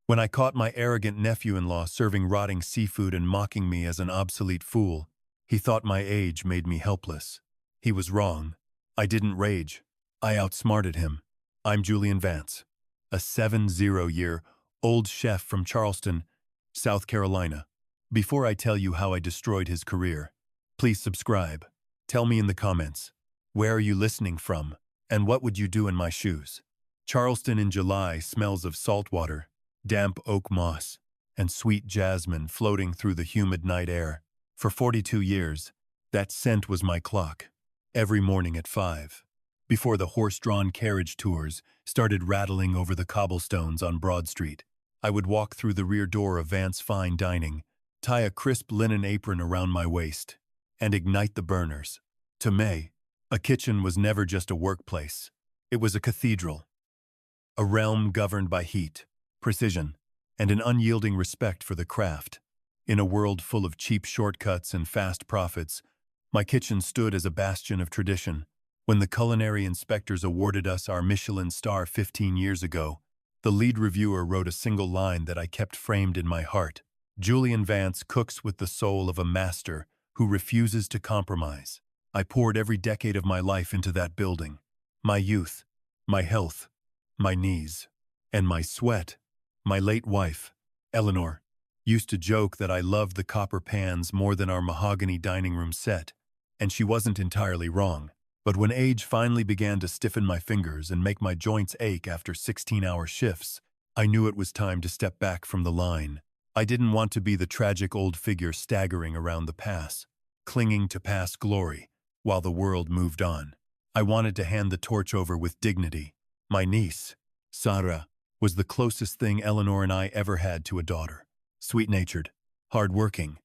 When I caught my arrogant nephew-in-law serving rotting seafood and mocking me as an obsolete fool, he thought my age made me helpless. He was wrong. I didn't rage. I outsmarted him. I'm Julian Vance, a 70-year-old chef from Charleston, South Carolina. Before I tell you how I destroyed his career, please subscribe. Tell me in the comments, where are you listening from, and what would you do in my shoes? Charleston in July smells of salt water, damp oak moss, and sweet jasmine floating through the humid night air. For 42 years, that scent was my clock. Every morning at 5, before the horse-drawn carriage tours started rattling over the cobblestones on Broad Street, I would walk through the rear door of Vance Fine Dining, tie a crisp linen apron around my waist, and ignite the burners. To me, a kitchen was never just a workplace. It was a cathedral, a realm governed by heat, precision, and an unyielding respect for the craft. In a world full of cheap shortcuts and fast profits, my kitchen stood as a bastion of tradition. When the culinary inspectors awarded us our Michelin star 15 years ago, the lead reviewer wrote a single line that I kept framed in my heart. Julian Vance cooks with the soul of a master who refuses to compromise. I poured every decade of my life into that building. My youth, my health, my knees, and my sweat. My late wife, Eleanor, used to joke that I loved the copper pans more than our mahogany dining room set, and she wasn't entirely wrong. But when age finally began to stiffen my fingers and make my joints ache after 16-hour shifts, I knew it was time to step back from the line. I didn't want to be the tragic old figure staggering around the pass, clinging to past glory, while the world moved on. I wanted to hand the torch over with dignity. My niece, Sarah, was the closest thing Eleanor and I ever had to a daughter. Sweet-natured, hard-working,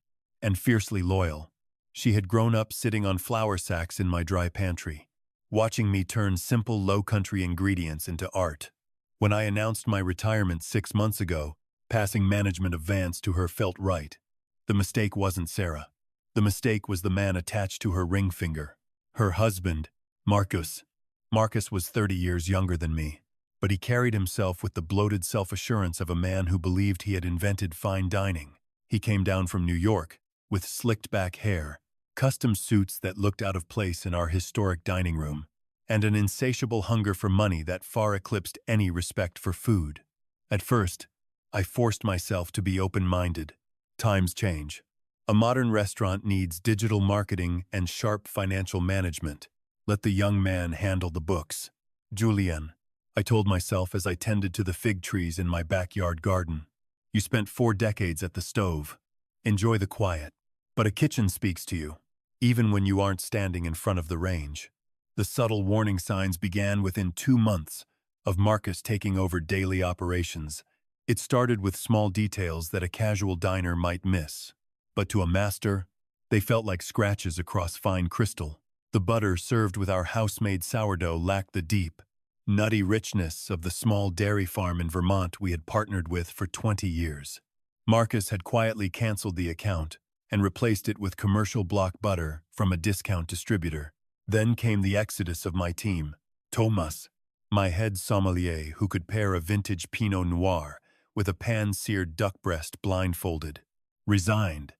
and fiercely loyal. She had grown up sitting on flour sacks in my dry pantry, watching me turn simple low-country ingredients into art. When I announced my retirement 6 months ago, passing management of Vance to her felt right. The mistake wasn't Sarah. The mistake was the man attached to her ring finger. Her husband, Marcus. Marcus was 30 years younger than me, but he carried himself with the bloated self-assurance of a man who believed he had invented fine dining. He came down from New York, with slicked-back hair, custom suits that looked out of place in our historic dining room, and an insatiable hunger for money that far eclipsed any respect for food. At first, I forced myself to be open-minded. Times change. A modern restaurant needs digital marketing and sharp financial management. Let the young man handle the books. Julian, I told myself as I tended to the fig trees in my backyard garden. You spent 4 decades at the stove. Enjoy the quiet. But a kitchen speaks to you, even when you aren't standing in front of the range. The subtle warning signs began within 2 months of Marcus taking over daily operations. It started with small details that a casual diner might miss. But to a master, they felt like scratches across fine crystal. The butter served with our house-made sourdough lacked the deep, nutty richness of the small dairy farm in Vermont we had partnered with for 20 years. Marcus had quietly canceled the account and replaced it with commercial block butter from a discount distributor. Then came the exodus of my team. Thomas, my head sommelier who could pair a vintage Pinot Noir with a pan-seared duck breast blindfolded, resigned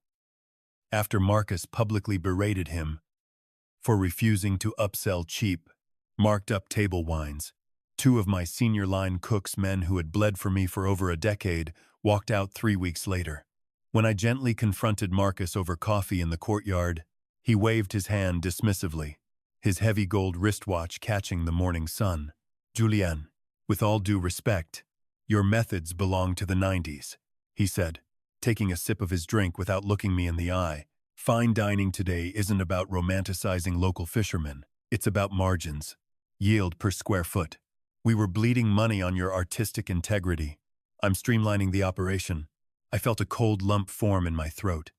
after Marcus publicly berated him for refusing to upsell cheap, marked-up table wines. 2 of my senior line cooks, men who had bled for me for over a decade, walked out 3 weeks later. When I gently confronted Marcus over coffee in the courtyard, he waved his hand dismissively, his heavy gold wristwatch catching the morning sun. Julian, with all due respect, your methods belong to the 90s, he said, taking a sip of his drink without looking me in the eye. Fine dining today isn't about romanticizing local fishermen. It's about margins, yield per square foot. We were bleeding money on your artistic integrity. I'm streamlining the operation. I felt a cold lump form in my throat.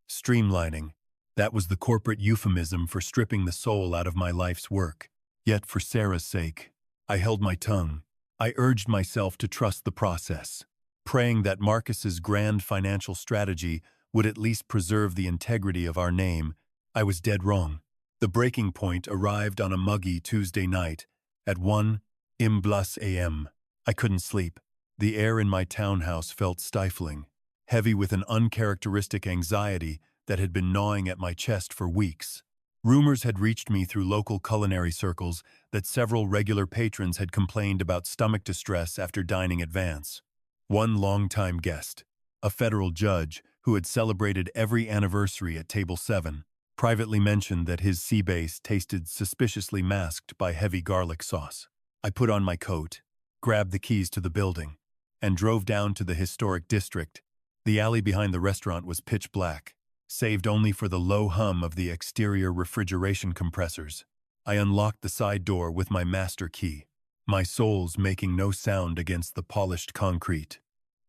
Streamlining. That was the corporate euphemism for stripping the soul out of my life's work. Yet for Sarah's sake, I held my tongue. I urged myself to trust the process, praying that Marcus's grand financial strategy would at least preserve the integrity of our name. I was dead wrong. The breaking point arrived on a muggy Tuesday night at 1:00 a.m. I couldn't sleep. The air in my townhouse felt stifling, heavy with an uncharacteristic anxiety that had been gnawing at my chest for weeks. Rumors had reached me through local culinary circles that several regular patrons had complained about stomach distress after dining at Vance. One longtime guest, a federal judge who had celebrated every anniversary at Table 7, privately mentioned that his sea base tasted suspiciously masked by heavy garlic sauce. I put on my coat, grabbed the keys to the building, and drove down to the historic district. The alley behind the restaurant was pitch black, saved only for the low hum of the exterior refrigeration compressors. I unlocked the side door with my master key, my soles making no sound against the polished concrete.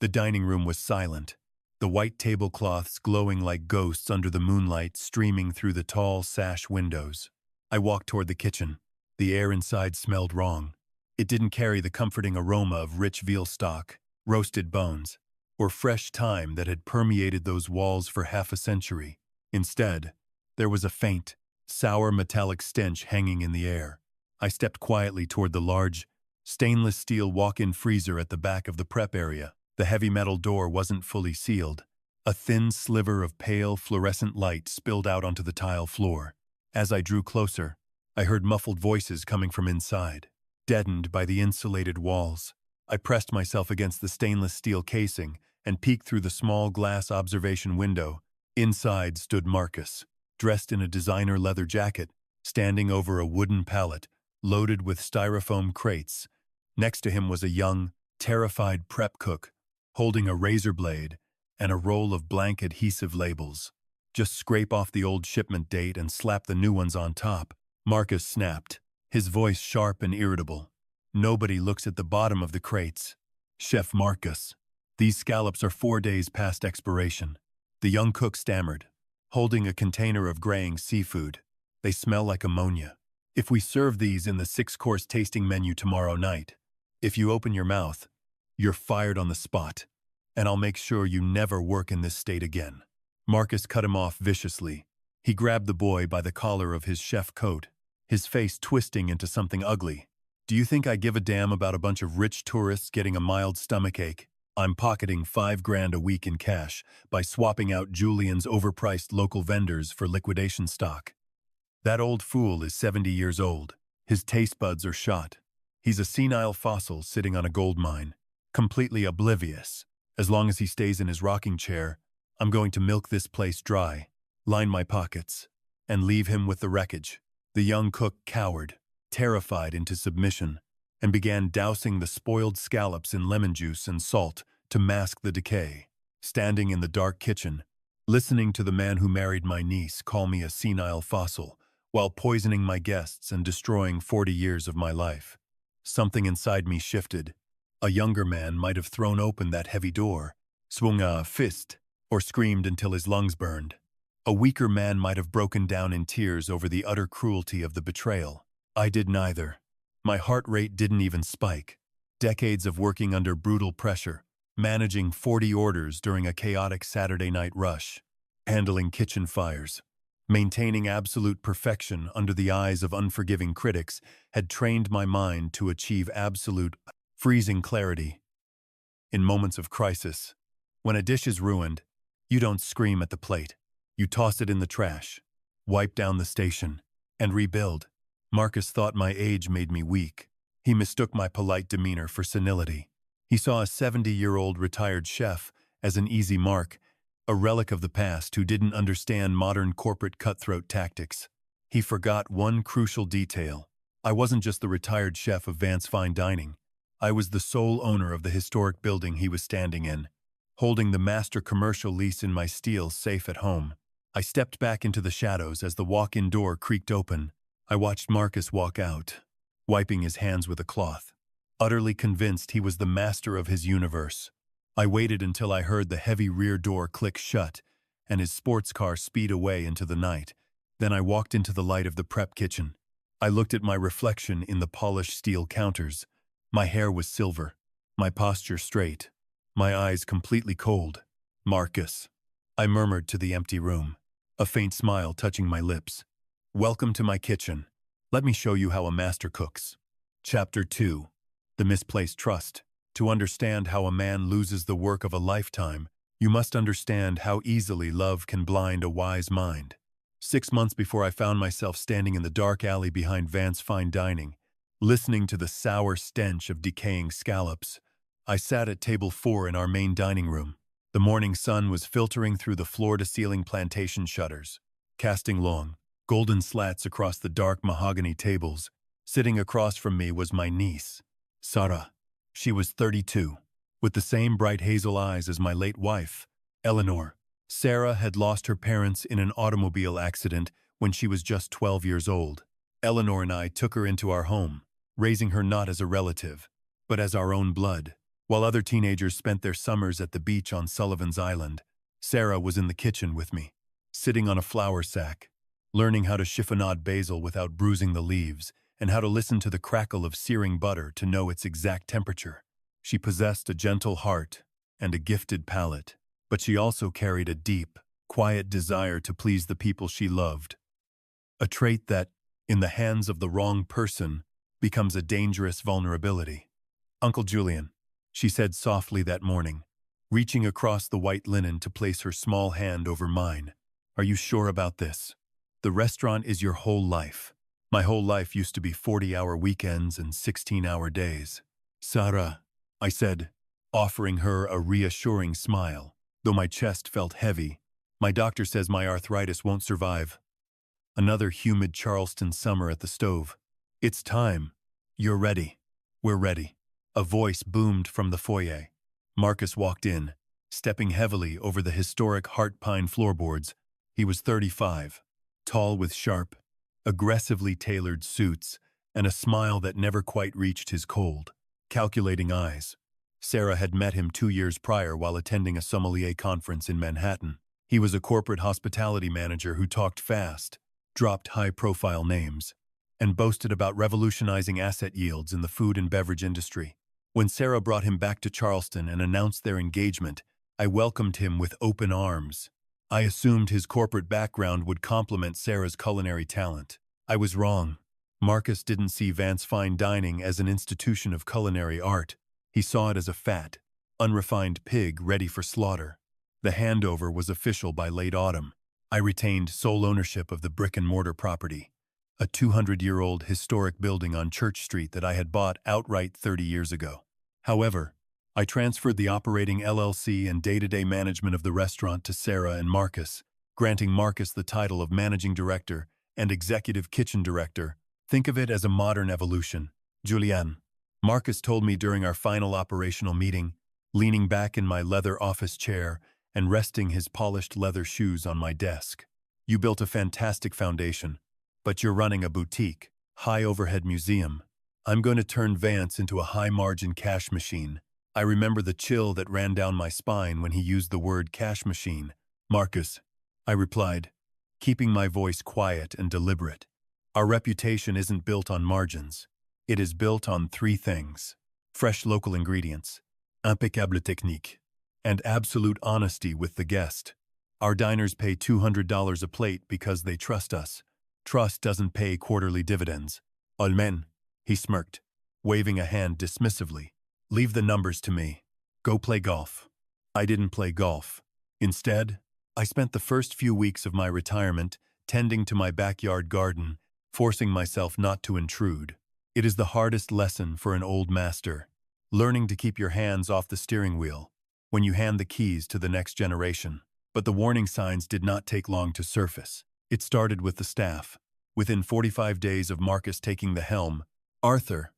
The dining room was silent, the white tablecloths glowing like ghosts under the moonlight streaming through the tall sash windows. I walked toward the kitchen. The air inside smelled wrong. It didn't carry the comforting aroma of rich veal stock, roasted bones, or fresh thyme that had permeated those walls for half a century. Instead, there was a faint, sour metallic stench hanging in the air. I stepped quietly toward the large, stainless steel walk-in freezer at the back of the prep area. The heavy metal door wasn't fully sealed. A thin sliver of pale, fluorescent light spilled out onto the tile floor. As I drew closer, I heard muffled voices coming from inside, deadened by the insulated walls. I pressed myself against the stainless steel casing and peeked through the small glass observation window. Inside stood Marcus, dressed in a designer leather jacket, standing over a wooden pallet loaded with styrofoam crates. Next to him was a young, terrified prep cook, holding a razor blade and a roll of blank adhesive labels. "Just scrape off the old shipment date and slap the new ones on top," Marcus snapped, his voice sharp and irritable. "Nobody looks at the bottom of the crates. Chef Marcus, these scallops are 4 days past expiration." The young cook stammered, holding a container of graying seafood. "They smell like ammonia. If we serve these in the 6-course tasting menu tomorrow night, if you open your mouth, you're fired on the spot, and I'll make sure you never work in this state again." Marcus cut him off viciously. He grabbed the boy by the collar of his chef coat, his face twisting into something ugly. "Do you think I give a damn about a bunch of rich tourists getting a mild stomachache? I'm pocketing $5,000 a week in cash by swapping out Julian's overpriced local vendors for liquidation stock. That old fool is 70 years old. His taste buds are shot. He's a senile fossil sitting on a gold mine, completely oblivious. As long as he stays in his rocking chair, I'm going to milk this place dry, line my pockets, and leave him with the wreckage." The young cook cowered, terrified into submission, and began dousing the spoiled scallops in lemon juice and salt to mask the decay. Standing in the dark kitchen, listening to the man who married my niece call me a senile fossil while poisoning my guests and destroying 40 years of my life, something inside me shifted. A younger man might have thrown open that heavy door, swung a fist, or screamed until his lungs burned. A weaker man might have broken down in tears over the utter cruelty of the betrayal. I did neither. My heart rate didn't even spike. Decades of working under brutal pressure, managing 40 orders during a chaotic Saturday night rush, handling kitchen fires, maintaining absolute perfection under the eyes of unforgiving critics had trained my mind to achieve absolute, freezing clarity. In moments of crisis, when a dish is ruined, you don't scream at the plate. You toss it in the trash, wipe down the station, and rebuild. Marcus thought my age made me weak. He mistook my polite demeanor for senility. He saw a 70-year-old retired chef as an easy mark, a relic of the past who didn't understand modern corporate cutthroat tactics. He forgot one crucial detail. I wasn't just the retired chef of Vance Fine Dining. I was the sole owner of the historic building he was standing in, holding the master commercial lease in my steel safe at home. I stepped back into the shadows as the walk-in door creaked open. I watched Marcus walk out, wiping his hands with a cloth, utterly convinced he was the master of his universe. I waited until I heard the heavy rear door click shut and his sports car speed away into the night. Then I walked into the light of the prep kitchen. I looked at my reflection in the polished steel counters. My hair was silver, my posture straight, my eyes completely cold. "Marcus," I murmured to the empty room, a faint smile touching my lips. "Welcome to my kitchen. Let me show you how a master cooks." Chapter 2. The Misplaced Trust. To understand how a man loses the work of a lifetime, you must understand how easily love can blind a wise mind. 6 months before I found myself standing in the dark alley behind Vance Fine Dining, listening to the sour stench of decaying scallops, I sat at table 4 in our main dining room. The morning sun was filtering through the floor-to-ceiling plantation shutters, casting long, golden slats across the dark mahogany tables. Sitting across from me was my niece, Sarah. She was 32, with the same bright hazel eyes as my late wife, Eleanor. Sarah had lost her parents in an automobile accident when she was just 12 years old. Eleanor and I took her into our home, raising her not as a relative, but as our own blood. While other teenagers spent their summers at the beach on Sullivan's Island, Sarah was in the kitchen with me, sitting on a flour sack, learning how to chiffonade basil without bruising the leaves, and how to listen to the crackle of searing butter to know its exact temperature. She possessed a gentle heart and a gifted palate, but she also carried a deep, quiet desire to please the people she loved. A trait that, in the hands of the wrong person, becomes a dangerous vulnerability. "Uncle Julian," she said softly that morning, reaching across the white linen to place her small hand over mine. "Are you sure about this? The restaurant is your whole life. My whole life used to be 40-hour weekends and 16-hour days." "Sarah," I said, offering her a reassuring smile, though my chest felt heavy. "My doctor says my arthritis won't survive another humid Charleston summer at the stove. It's time. You're ready. We're ready." A voice boomed from the foyer. Marcus walked in, stepping heavily over the historic heart pine floorboards. He was 35, tall with sharp, aggressively tailored suits, and a smile that never quite reached his cold, calculating eyes. Sarah had met him 2 years prior while attending a sommelier conference in Manhattan. He was a corporate hospitality manager who talked fast, dropped high-profile names, and boasted about revolutionizing asset yields in the food and beverage industry. When Sarah brought him back to Charleston and announced their engagement, I welcomed him with open arms. I assumed his corporate background would complement Sarah's culinary talent. I was wrong. Marcus didn't see Vance Fine Dining as an institution of culinary art. He saw it as a fat, unrefined pig ready for slaughter. The handover was official by late autumn. I retained sole ownership of the brick-and-mortar property, a 200-year-old historic building on Church Street that I had bought outright 30 years ago. However, I transferred the operating LLC and day-to-day management of the restaurant to Sarah and Marcus, granting Marcus the title of managing director and executive kitchen director. Think of it as a modern evolution. "Julian," Marcus told me during our final operational meeting, leaning back in my leather office chair and resting his polished leather shoes on my desk. "You built a fantastic foundation, but you're running a boutique, high-overhead museum. I'm going to turn Vance into a high-margin cash machine." I remember the chill that ran down my spine when he used the word cash machine. "Marcus," I replied, keeping my voice quiet and deliberate. "Our reputation isn't built on margins. It is built on 3 things: fresh local ingredients, impeccable technique, and absolute honesty with the guest. Our diners pay $200 a plate because they trust us. Trust doesn't pay quarterly dividends." "Olmen," he smirked, waving a hand dismissively. "Leave the numbers to me. Go play golf." I didn't play golf. Instead, I spent the first few weeks of my retirement tending to my backyard garden, forcing myself not to intrude. It is the hardest lesson for an old master, learning to keep your hands off the steering wheel when you hand the keys to the next generation. But the warning signs did not take long to surface. It started with the staff. Within 45 days of Marcus taking the helm, Arthur,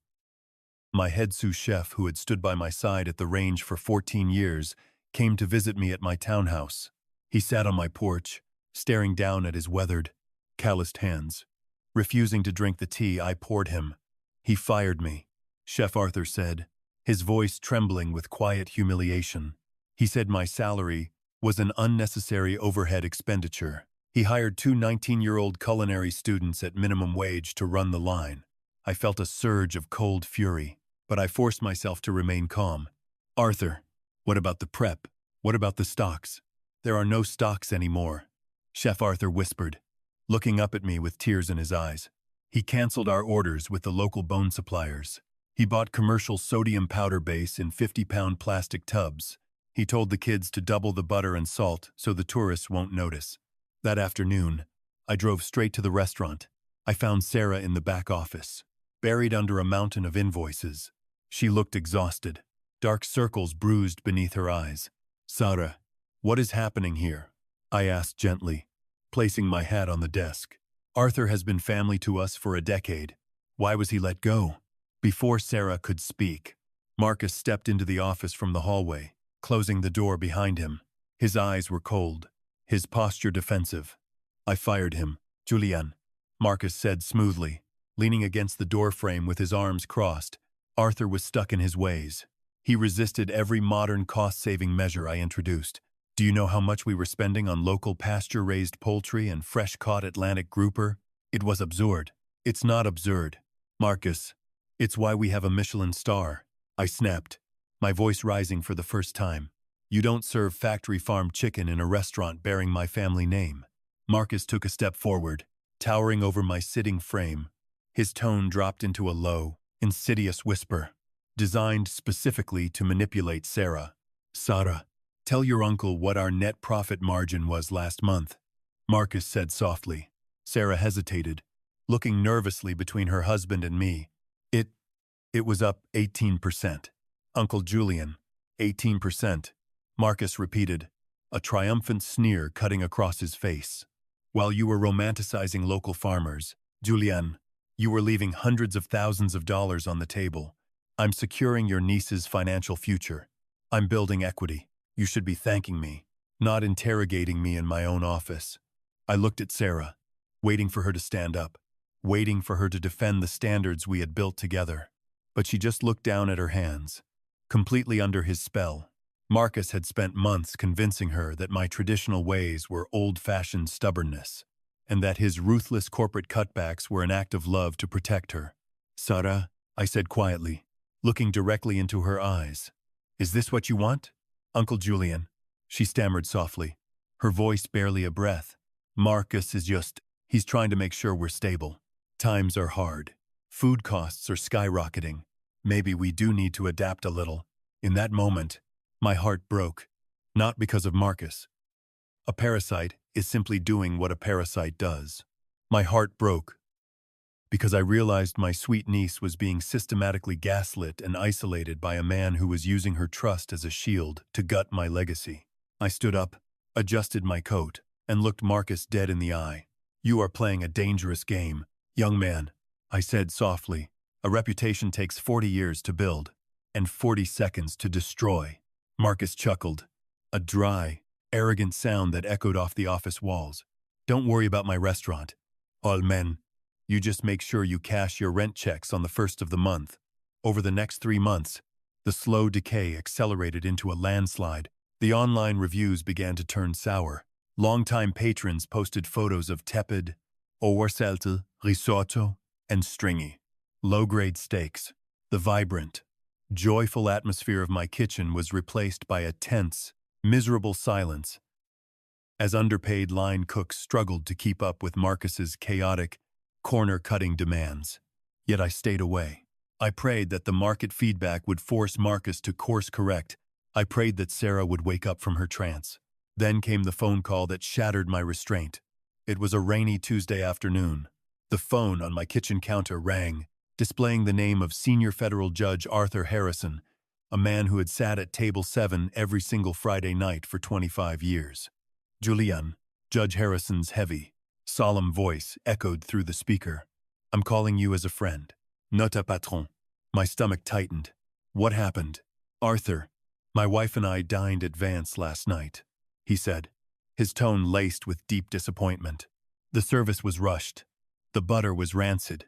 my head sous chef who had stood by my side at the range for 14 years, came to visit me at my townhouse. He sat on my porch, staring down at his weathered, calloused hands. Refusing to drink the tea I poured him. He fired me, Chef Arthur said, his voice trembling with quiet humiliation. He said my salary was an unnecessary overhead expenditure. He hired 2 19-year-old culinary students at minimum wage to run the line. I felt a surge of cold fury, but I forced myself to remain calm. "Arthur, what about the prep? What about the stocks?" "There are no stocks anymore," Chef Arthur whispered, looking up at me with tears in his eyes. "He canceled our orders with the local bone suppliers. He bought commercial sodium powder base in 50-pound plastic tubs. He told the kids to double the butter and salt so the tourists won't notice. That afternoon, I drove straight to the restaurant. I found Sarah in the back office, buried under a mountain of invoices. She looked exhausted, dark circles bruised beneath her eyes. "Sarah, what is happening here?" I asked gently, placing my hat on the desk. "Arthur has been family to us for a decade. Why was he let go?" Before Sarah could speak, Marcus stepped into the office from the hallway, closing the door behind him. His eyes were cold, his posture defensive. "I fired him, Julian," Marcus said smoothly, leaning against the doorframe with his arms crossed. Arthur was stuck in his ways. He resisted every modern cost-saving measure I introduced. Do you know how much we were spending on local pasture-raised poultry and fresh-caught Atlantic grouper? It was absurd. It's not absurd, Marcus. It's why we have a Michelin star. I snapped, my voice rising for the first time. You don't serve factory farm chicken in a restaurant bearing my family name. Marcus took a step forward, towering over my sitting frame. His tone dropped into a low, insidious whisper, designed specifically to manipulate Sarah. "Sarah, tell your uncle what our net profit margin was last month," Marcus said softly. Sarah hesitated, looking nervously between her husband and me. It was up 18%. Uncle Julian, 18%. Marcus repeated, a triumphant sneer cutting across his face. "While you were romanticizing local farmers, Julian, you were leaving hundreds of thousands of dollars on the table. I'm securing your niece's financial future. I'm building equity. You should be thanking me, not interrogating me in my own office." I looked at Sarah, waiting for her to stand up, waiting for her to defend the standards we had built together. But she just looked down at her hands, completely under his spell. Marcus had spent months convincing her that my traditional ways were old-fashioned stubbornness, and that his ruthless corporate cutbacks were an act of love to protect her. "Sarah," I said quietly, looking directly into her eyes, "is this what you want?" "Uncle Julian," she stammered softly, her voice barely a breath. "Marcus is he's trying to make sure we're stable. Times are hard. Food costs are skyrocketing. Maybe we do need to adapt a little." In that moment, my heart broke, not because of Marcus. A parasite is simply doing what a parasite does. My heart broke because I realized my sweet niece was being systematically gaslit and isolated by a man who was using her trust as a shield to gut my legacy. I stood up, adjusted my coat, and looked Marcus dead in the eye. "You are playing a dangerous game, young man," I said softly. "A reputation takes 40 years to build, and 40 seconds to destroy." Marcus chuckled, a dry, arrogant sound that echoed off the office walls. "Don't worry about my restaurant, all men. You just make sure you cash your rent checks on the 1st of the month." Over the next 3 months, the slow decay accelerated into a landslide. The online reviews began to turn sour. Longtime patrons posted photos of tepid, oversalted risotto, and stringy, low-grade steaks. The vibrant, joyful atmosphere of my kitchen was replaced by a tense, miserable silence, as underpaid line cooks struggled to keep up with Marcus's chaotic, corner-cutting demands. Yet I stayed away. I prayed that the market feedback would force Marcus to course-correct. I prayed that Sarah would wake up from her trance. Then came the phone call that shattered my restraint. It was a rainy Tuesday afternoon. The phone on my kitchen counter rang, displaying the name of Senior Federal Judge Arthur Harrison, a man who had sat at Table 7 every single Friday night for 25 years. "Julian," Judge Harrison's heavy, solemn voice echoed through the speaker. "I'm calling you as a friend. Notre patron." My stomach tightened. "What happened?" "Arthur, my wife and I dined at Vance last night," he said, his tone laced with deep disappointment. "The service was rushed. The butter was rancid,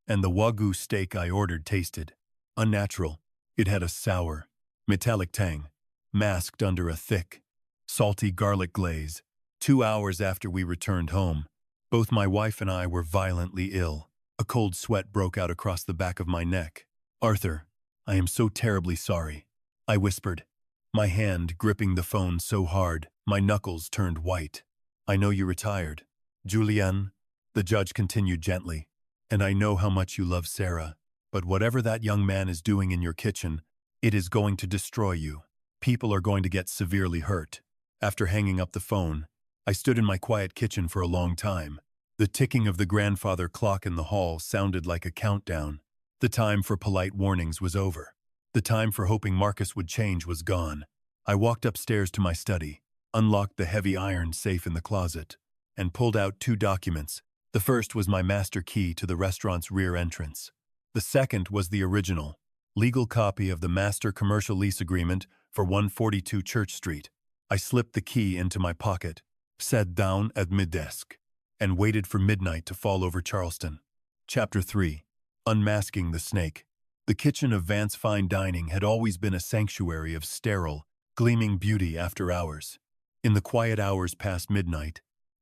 and the Wagyu steak I ordered tasted unnatural. It had a sour, metallic tang, masked under a thick, salty garlic glaze. 2 hours after we returned home, both my wife and I were violently ill. A cold sweat broke out across the back of my neck. "Arthur, I am so terribly sorry," I whispered, my hand gripping the phone so hard my knuckles turned white. "I know you're retired, Julian," the judge continued gently, "and I know how much you love Sarah. But whatever that young man is doing in your kitchen, it is going to destroy you. People are going to get severely hurt. After hanging up the phone, I stood in my quiet kitchen for a long time. The ticking of the grandfather clock in the hall sounded like a countdown. The time for polite warnings was over. The time for hoping Marcus would change was gone. I walked upstairs to my study, unlocked the heavy iron safe in the closet, and pulled out 2 documents. The first was my master key to the restaurant's rear entrance. The second was the original, legal copy of the master commercial lease agreement for 142 Church Street. I slipped the key into my pocket, sat down at my desk, and waited for midnight to fall over Charleston. Chapter 3. Unmasking the Snake. The kitchen of Vance Fine Dining had always been a sanctuary of sterile, gleaming beauty after hours. In the quiet hours past midnight,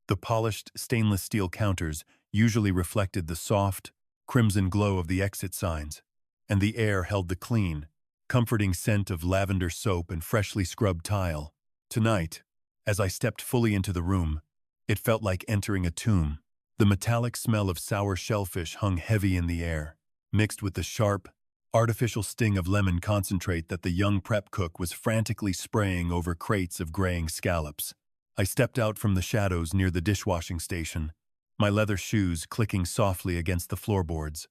the polished stainless steel counters usually reflected the soft, crimson glow of the exit signs, and the air held the clean, comforting scent of lavender soap and freshly scrubbed tile. Tonight, as I stepped fully into the room, it felt like entering a tomb. The metallic smell of sour shellfish hung heavy in the air, mixed with the sharp, artificial sting of lemon concentrate that the young prep cook was frantically spraying over crates of graying scallops. I stepped out from the shadows near the dishwashing station, my leather shoes clicking softly against the floorboards.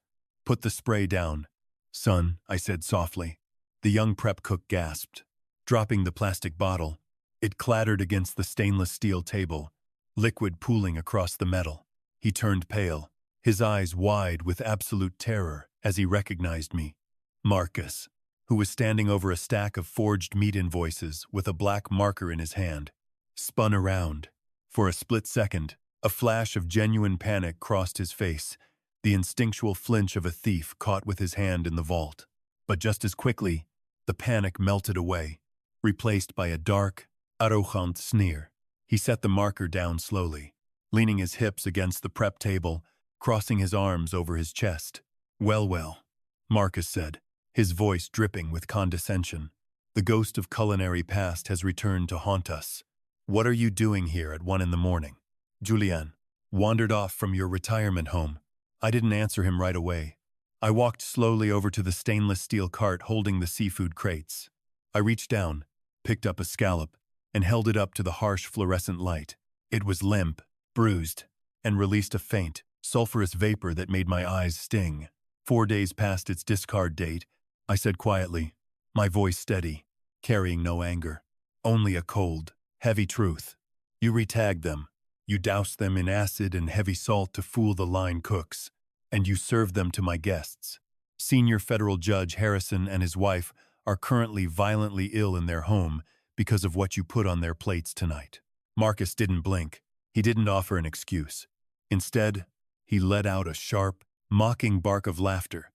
"Put the spray down, son," I said softly. The young prep cook gasped, dropping the plastic bottle. It clattered against the stainless steel table, liquid pooling across the metal. He turned pale, his eyes wide with absolute terror as he recognized me. Marcus, who was standing over a stack of forged meat invoices with a black marker in his hand, spun around. For a split second, a flash of genuine panic crossed his face, the instinctual flinch of a thief caught with his hand in the vault. But just as quickly, the panic melted away, replaced by a dark, arrogant sneer. He set the marker down slowly, leaning his hips against the prep table, crossing his arms over his chest. Well, Marcus said, his voice dripping with condescension. "The ghost of culinary past has returned to haunt us. What are you doing here at 1 a.m? Julian, wandered off from your retirement home." I didn't answer him right away. I walked slowly over to the stainless steel cart holding the seafood crates. I reached down, picked up a scallop, and held it up to the harsh fluorescent light. It was limp, bruised, and released a faint, sulfurous vapor that made my eyes sting. 4 days past its discard date, I said quietly, my voice steady, carrying no anger. Only a cold, heavy truth. You retagged them. You doused them in acid and heavy salt to fool the line cooks, and you served them to my guests. Senior federal judge Harrison and his wife are currently violently ill in their home because of what you put on their plates tonight. Marcus didn't blink. He didn't offer an excuse. Instead, he let out a sharp, mocking bark of laughter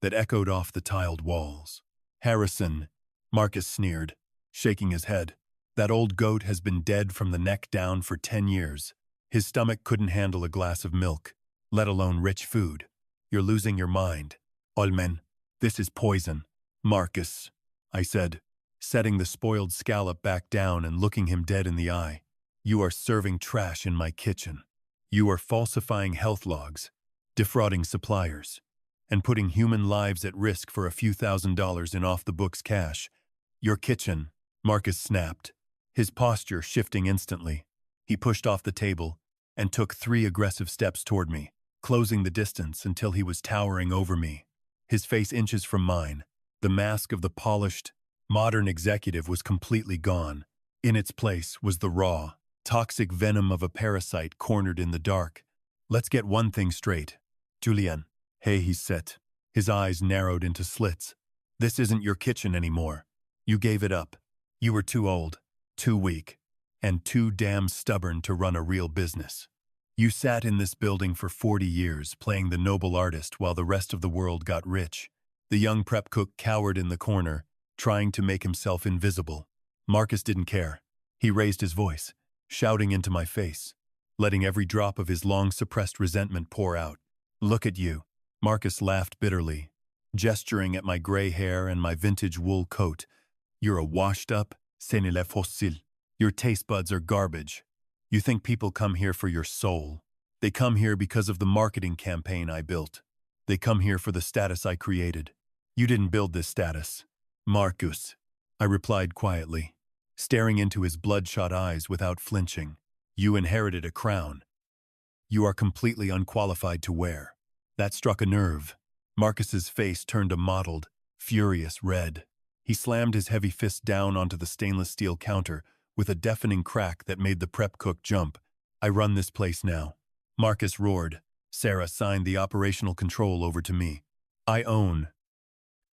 that echoed off the tiled walls. "Harrison," Marcus sneered, shaking his head. "That old goat has been dead from the neck down for 10 years. His stomach couldn't handle a glass of milk, let alone rich food. You're losing your mind. Olmen, this is poison." "Marcus," I said, setting the spoiled scallop back down and looking him dead in the eye. "You are serving trash in my kitchen. You are falsifying health logs, defrauding suppliers, and putting human lives at risk for a few $1,000s in off-the-books cash. Your kitchen," Marcus snapped, his posture shifting instantly. He pushed off the table and took 3 aggressive steps toward me, closing the distance until he was towering over me. His face inches from mine. The mask of the polished, modern executive was completely gone. In its place was the raw, toxic venom of a parasite cornered in the dark. "Let's get one thing straight. Julian," "Hey," he said, his eyes narrowed into slits. "This isn't your kitchen anymore. You gave it up. You were too old, too weak, and too damn stubborn to run a real business. You sat in this building for 40 years playing the noble artist while the rest of the world got rich." The young prep cook cowered in the corner, trying to make himself invisible. Marcus didn't care. He raised his voice, shouting into my face, letting every drop of his long-suppressed resentment pour out. "Look at you." Marcus laughed bitterly, gesturing at my gray hair and my vintage wool coat. "You're a washed-up senile fossil. Your taste buds are garbage. You think people come here for your soul. They come here because of the marketing campaign I built. They come here for the status I created. You didn't build this status. Marcus, I replied quietly, staring into his bloodshot eyes without flinching. You inherited a crown. You are completely unqualified to wear. That struck a nerve. Marcus's face turned a mottled, furious red. He slammed his heavy fist down onto the stainless steel counter with a deafening crack that made the prep cook jump. I run this place now. Marcus roared. Sarah signed the operational control over to me. I own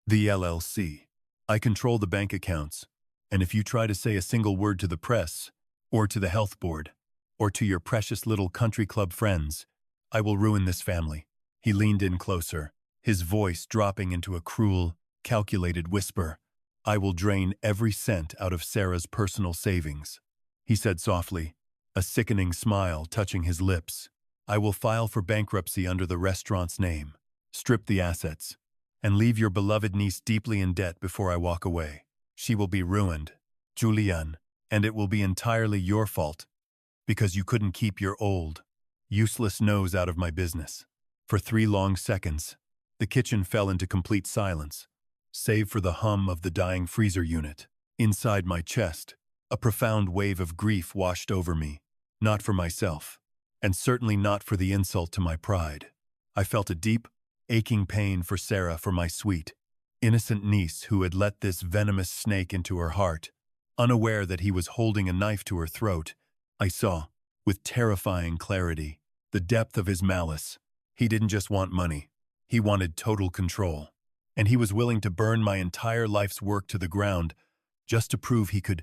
the LLC. I control the bank accounts. And if you try to say a single word to the press, or to the health board, or to your precious little country club friends, I will ruin this family. He leaned in closer, his voice dropping into a cruel, calculated whisper. I will drain every cent out of Sarah's personal savings. He said softly, a sickening smile touching his lips. I will file for bankruptcy under the restaurant's name, strip the assets, and leave your beloved niece deeply in debt before I walk away. She will be ruined, Julian, and it will be entirely your fault, because you couldn't keep your old, useless nose out of my business. For 3 long seconds, the kitchen fell into complete silence, save for the hum of the dying freezer unit. Inside my chest, a profound wave of grief washed over me, not for myself, and certainly not for the insult to my pride. I felt a deep, aching pain for Sarah, for my sweet, innocent niece who had let this venomous snake into her heart. Unaware that he was holding a knife to her throat, I saw, with terrifying clarity, the depth of his malice. He didn't just want money. He wanted total control. And he was willing to burn my entire life's work to the ground just to prove he could.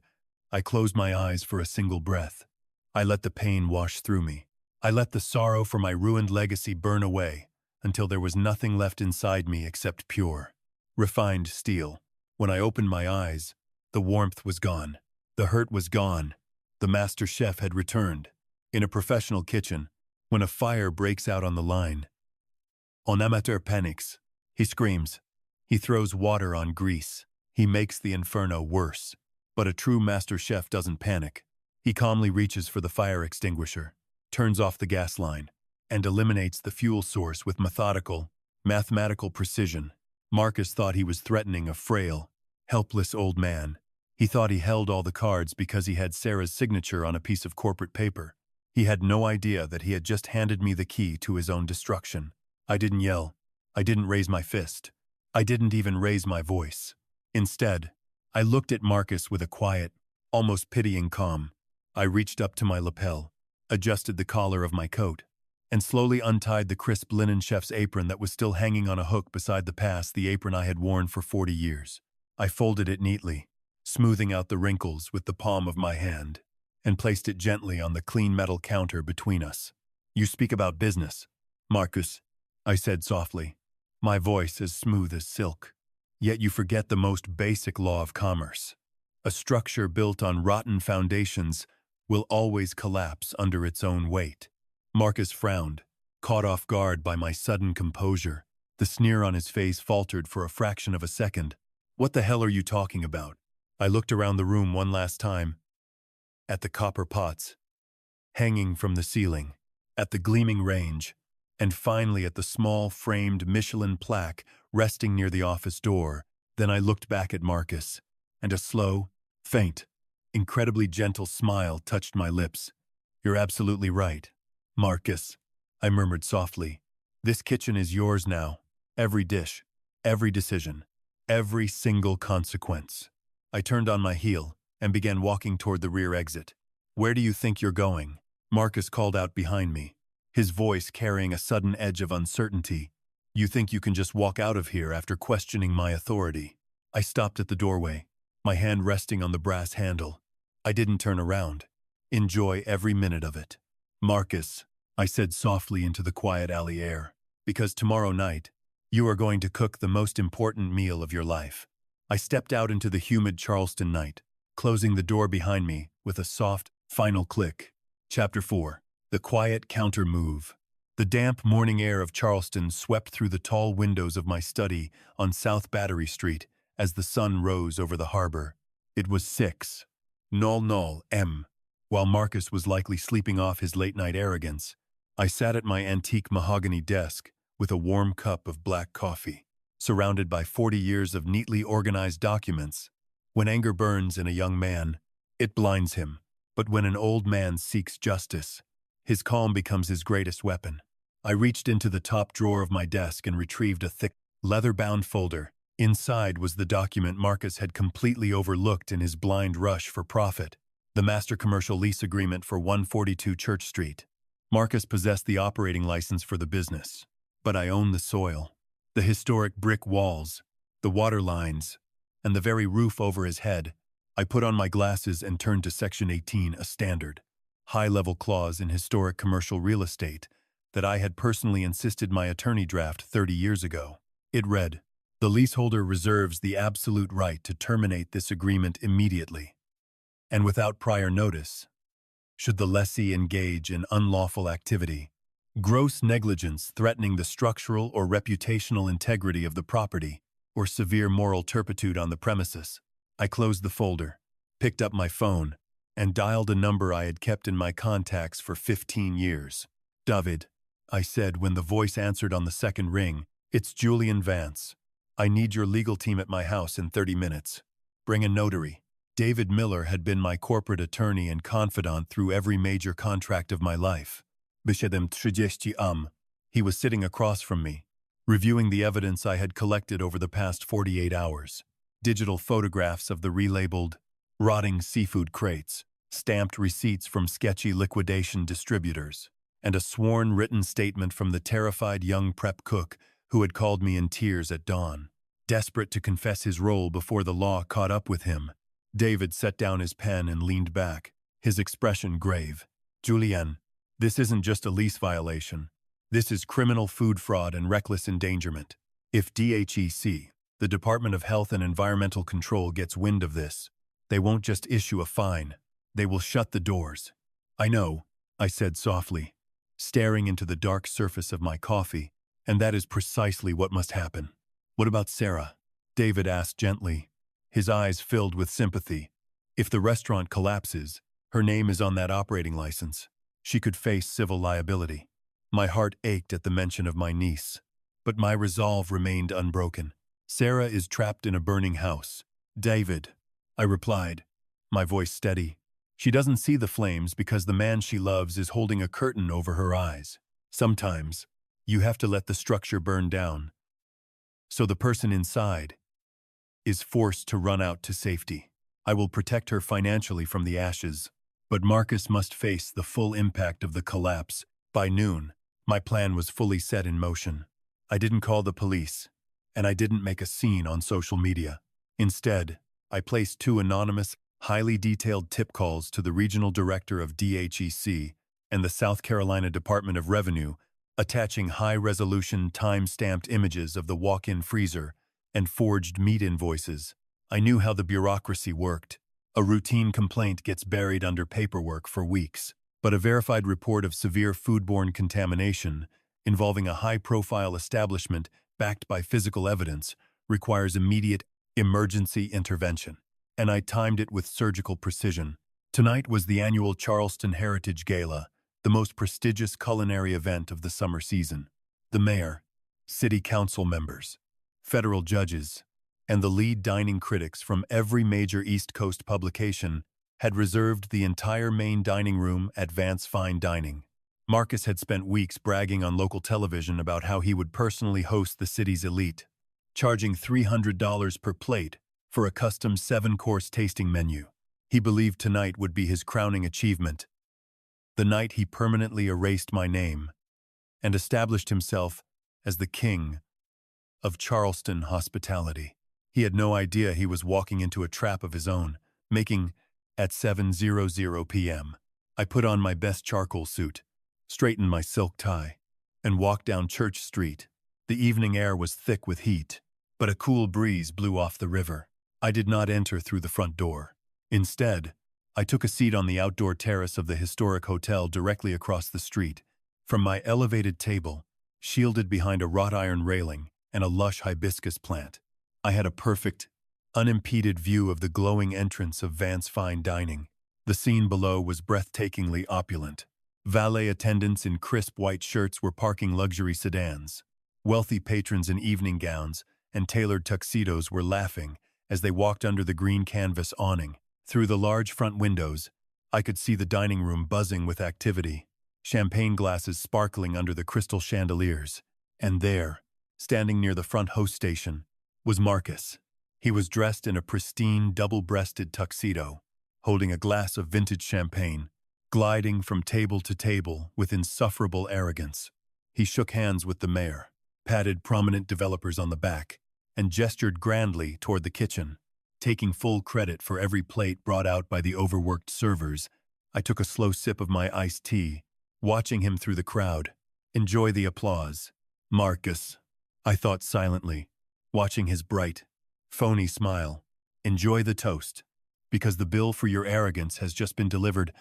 I closed my eyes for a single breath. I let the pain wash through me. I let the sorrow for my ruined legacy burn away until there was nothing left inside me except pure, refined steel. When I opened my eyes, the warmth was gone. The hurt was gone. The master chef had returned. In a professional kitchen, when a fire breaks out on the line, "En amateur panics," he screams. He throws water on grease. He makes the inferno worse. But a true master chef doesn't panic. He calmly reaches for the fire extinguisher, turns off the gas line, and eliminates the fuel source with methodical, mathematical precision. Marcus thought he was threatening a frail, helpless old man. He thought he held all the cards because he had Sarah's signature on a piece of corporate paper. He had no idea that he had just handed me the key to his own destruction. I didn't yell. I didn't raise my fist. I didn't even raise my voice. Instead, I looked at Marcus with a quiet, almost pitying calm. I reached up to my lapel, adjusted the collar of my coat, and slowly untied the crisp linen chef's apron that was still hanging on a hook beside the pass, the apron I had worn for 40 years. I folded it neatly, smoothing out the wrinkles with the palm of my hand, and placed it gently on the clean metal counter between us. You speak about business, Marcus, I said softly, my voice as smooth as silk. Yet you forget the most basic law of commerce. A structure built on rotten foundations will always collapse under its own weight. Marcus frowned, caught off guard by my sudden composure. The sneer on his face faltered for a fraction of a second. What the hell are you talking about? I looked around the room one last time, at the copper pots hanging from the ceiling, at the gleaming range, and finally at the small framed Michelin plaque resting near the office door. Then I looked back at Marcus, and a slow, faint, incredibly gentle smile touched my lips. You're absolutely right, Marcus, I murmured softly. This kitchen is yours now. Every dish, every decision, every single consequence. I turned on my heel and began walking toward the rear exit. Where do you think you're going? Marcus called out behind me, his voice carrying a sudden edge of uncertainty. You think you can just walk out of here after questioning my authority? I stopped at the doorway, my hand resting on the brass handle. I didn't turn around. Enjoy every minute of it. Marcus, I said softly into the quiet alley air, because tomorrow night, you are going to cook the most important meal of your life. I stepped out into the humid Charleston night, closing the door behind me with a soft, final click. Chapter 4. The Quiet Counter Move. The damp morning air of Charleston swept through the tall windows of my study on South Battery Street as the sun rose over the harbor. It was 6:00 m. While Marcus was likely sleeping off his late-night arrogance, I sat at my antique mahogany desk with a warm cup of black coffee, surrounded by 40 years of neatly organized documents. When anger burns in a young man, it blinds him. But when an old man seeks justice, his calm becomes his greatest weapon. I reached into the top drawer of my desk and retrieved a thick, leather-bound folder. Inside was the document Marcus had completely overlooked in his blind rush for profit: the master commercial lease agreement for 142 Church Street. Marcus possessed the operating license for the business, but I owned the soil, the historic brick walls, the water lines, and the very roof over his head. I put on my glasses and turned to Section 18, a standard, high-level clause in historic commercial real estate that I had personally insisted my attorney draft 30 years ago. It read, "The leaseholder reserves the absolute right to terminate this agreement immediately, and without prior notice, should the lessee engage in unlawful activity, gross negligence threatening the structural or reputational integrity of the property, or severe moral turpitude on the premises." I closed the folder, picked up my phone, and dialed a number I had kept in my contacts for 15 years. "David," I said when the voice answered on the second ring, "it's Julian Vance. I need your legal team at my house in 30 minutes. Bring a notary." David Miller had been my corporate attorney and confidant through every major contract of my life. Wyszedłem 30. He was sitting across from me, reviewing the evidence I had collected over the past 48 hours. Digital photographs of the relabeled, rotting seafood crates, stamped receipts from sketchy liquidation distributors, and a sworn written statement from the terrified young prep cook who had called me in tears at dawn. Desperate to confess his role before the law caught up with him, David set down his pen and leaned back, his expression grave. "Julian, this isn't just a lease violation. This is criminal food fraud and reckless endangerment. If DHEC, the Department of Health and Environmental Control, gets wind of this, they won't just issue a fine. They will shut the doors." "I know," I said softly, staring into the dark surface of my coffee, "and that is precisely what must happen." "What about Sarah?" David asked gently, his eyes filled with sympathy. "If the restaurant collapses, her name is on that operating license. She could face civil liability." My heart ached at the mention of my niece, but my resolve remained unbroken. "Sarah is trapped in a burning house, David," I replied, my voice steady. "She doesn't see the flames because the man she loves is holding a curtain over her eyes. Sometimes, you have to let the structure burn down, so the person inside is forced to run out to safety. I will protect her financially from the ashes, but Marcus must face the full impact of the collapse." By noon, my plan was fully set in motion. I didn't call the police, and I didn't make a scene on social media. Instead, I placed 2 anonymous, highly detailed tip calls to the regional director of DHEC and the South Carolina Department of Revenue, attaching high-resolution, time-stamped images of the walk-in freezer and forged meat invoices. I knew how the bureaucracy worked. A routine complaint gets buried under paperwork for weeks, but a verified report of severe foodborne contamination involving a high-profile establishment backed by physical evidence requires immediate emergency intervention, and I timed it with surgical precision. Tonight was the annual Charleston Heritage Gala, the most prestigious culinary event of the summer season. The mayor, city council members, federal judges, and the lead dining critics from every major East Coast publication had reserved the entire main dining room at Vance Fine Dining. Marcus had spent weeks bragging on local television about how he would personally host the city's elite, charging $300 per plate for a custom 7-course tasting menu. He believed tonight would be his crowning achievement, the night he permanently erased my name and established himself as the king of Charleston hospitality. He had no idea he was walking into a trap of his own, making at 7:00 p.m. I put on my best charcoal suit, straightened my silk tie, and walked down Church Street. The evening air was thick with heat, but a cool breeze blew off the river. I did not enter through the front door. Instead, I took a seat on the outdoor terrace of the historic hotel directly across the street. From my elevated table, shielded behind a wrought iron railing and a lush hibiscus plant, I had a perfect, unimpeded view of the glowing entrance of Vance Fine Dining. The scene below was breathtakingly opulent. Valet attendants in crisp white shirts were parking luxury sedans. Wealthy patrons in evening gowns and tailored tuxedos were laughing as they walked under the green canvas awning. Through the large front windows, I could see the dining room buzzing with activity, champagne glasses sparkling under the crystal chandeliers. And there, standing near the front host station, was Marcus. He was dressed in a pristine, double-breasted tuxedo, holding a glass of vintage champagne, gliding from table to table with insufferable arrogance. He shook hands with the mayor, patted prominent developers on the back, and gestured grandly toward the kitchen. Taking full credit for every plate brought out by the overworked servers, I took a slow sip of my iced tea, watching him through the crowd. Enjoy the applause. Marcus, I thought silently, watching his bright, phony smile. Enjoy the toast, because the bill for your arrogance has just been delivered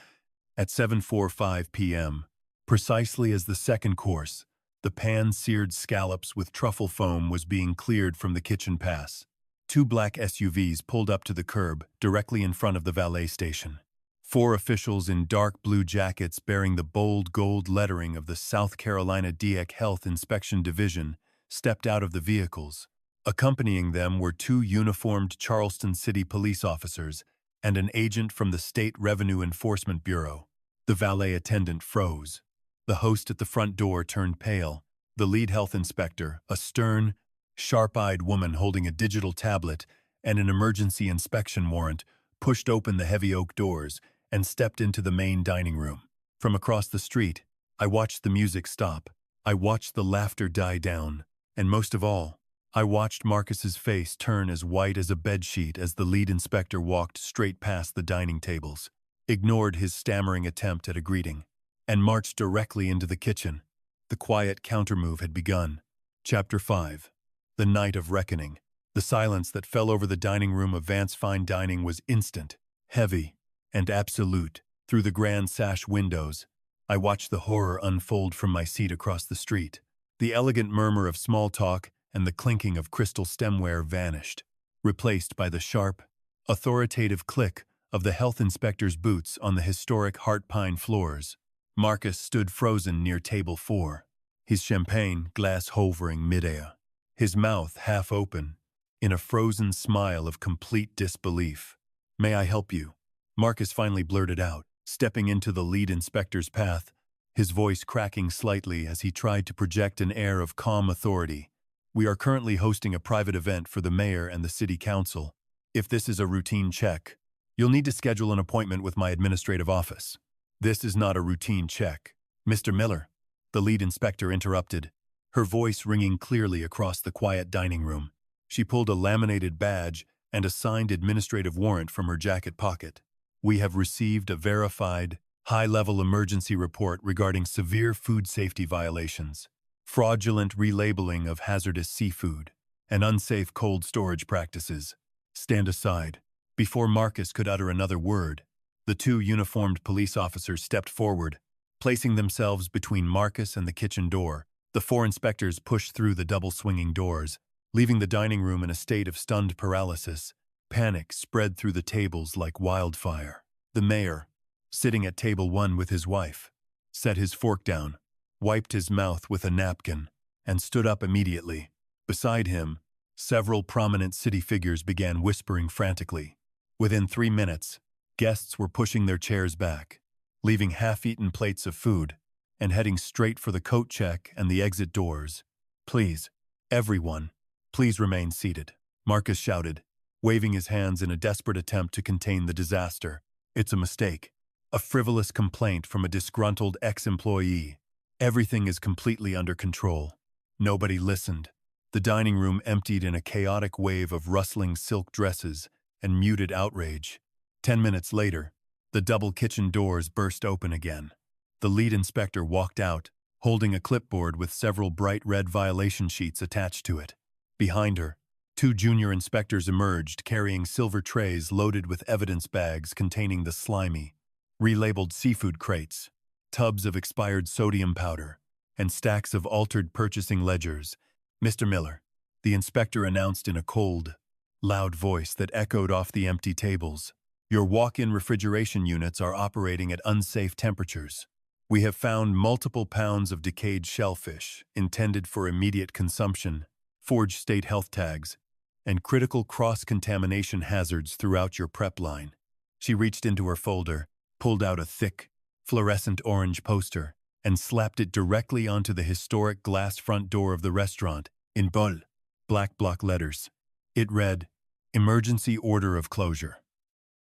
at 7:45 p.m., precisely as the second course, the pan-seared scallops with truffle foam, was being cleared from the kitchen pass. Two black SUVs pulled up to the curb directly in front of the valet station. Four officials in dark blue jackets bearing the bold gold lettering of the South Carolina DEC Health Inspection Division stepped out of the vehicles. Accompanying them were two uniformed Charleston City police officers and an agent from the State Revenue Enforcement Bureau. The valet attendant froze. The host at the front door turned pale. The lead health inspector, a stern, sharp-eyed woman holding a digital tablet and an emergency inspection warrant, pushed open the heavy oak doors and stepped into the main dining room. From across the street, I watched the music stop. I watched the laughter die down. And most of all, I watched Marcus's face turn as white as a bedsheet as the lead inspector walked straight past the dining tables, ignored his stammering attempt at a greeting, and marched directly into the kitchen. The quiet countermove had begun. Chapter 5. The Night of Reckoning. The silence that fell over the dining room of Vance Fine Dining was instant, heavy, and absolute. Through the grand sash windows, I watched the horror unfold from my seat across the street. The elegant murmur of small talk and the clinking of crystal stemware vanished, replaced by the sharp, authoritative click of the health inspector's boots on the historic heart pine floors. Marcus stood frozen near table 4, his champagne glass hovering midair, his mouth half open, in a frozen smile of complete disbelief. "May I help you?" Marcus finally blurted out, stepping into the lead inspector's path, his voice cracking slightly as he tried to project an air of calm authority. "We are currently hosting a private event for the mayor and the city council. If this is a routine check, you'll need to schedule an appointment with my administrative office." "This is not a routine check, Mr. Miller," the lead inspector interrupted, her voice ringing clearly across the quiet dining room. She pulled a laminated badge and a signed administrative warrant from her jacket pocket. "We have received a verified, high-level emergency report regarding severe food safety violations, fraudulent relabeling of hazardous seafood, and unsafe cold storage practices. Stand aside." Before Marcus could utter another word, the two uniformed police officers stepped forward, placing themselves between Marcus and the kitchen door. The four inspectors pushed through the double-swinging doors, leaving the dining room in a state of stunned paralysis. Panic spread through the tables like wildfire. The mayor, sitting at table 1 with his wife, set his fork down, wiped his mouth with a napkin, and stood up immediately. Beside him, several prominent city figures began whispering frantically. Within 3 minutes, guests were pushing their chairs back, leaving half-eaten plates of food, and heading straight for the coat check and the exit doors. "Please, everyone, please remain seated," Marcus shouted, waving his hands in a desperate attempt to contain the disaster. "It's a mistake. A frivolous complaint from a disgruntled ex-employee. Everything is completely under control." Nobody listened. The dining room emptied in a chaotic wave of rustling silk dresses and muted outrage. 10 minutes later, the double kitchen doors burst open again. The lead inspector walked out, holding a clipboard with several bright red violation sheets attached to it. Behind her, 2 junior inspectors emerged carrying silver trays loaded with evidence bags containing the slimy, relabeled seafood crates, tubs of expired sodium powder, and stacks of altered purchasing ledgers. "Mr. Miller," the inspector announced in a cold, loud voice that echoed off the empty tables, "your walk-in refrigeration units are operating at unsafe temperatures. We have found multiple pounds of decayed shellfish intended for immediate consumption, forged state health tags, and critical cross-contamination hazards throughout your prep line. She reached into her folder, pulled out a thick, fluorescent orange poster, and slapped it directly onto the historic glass front door of the restaurant in bold, black block letters. It read, "Emergency Order of Closure.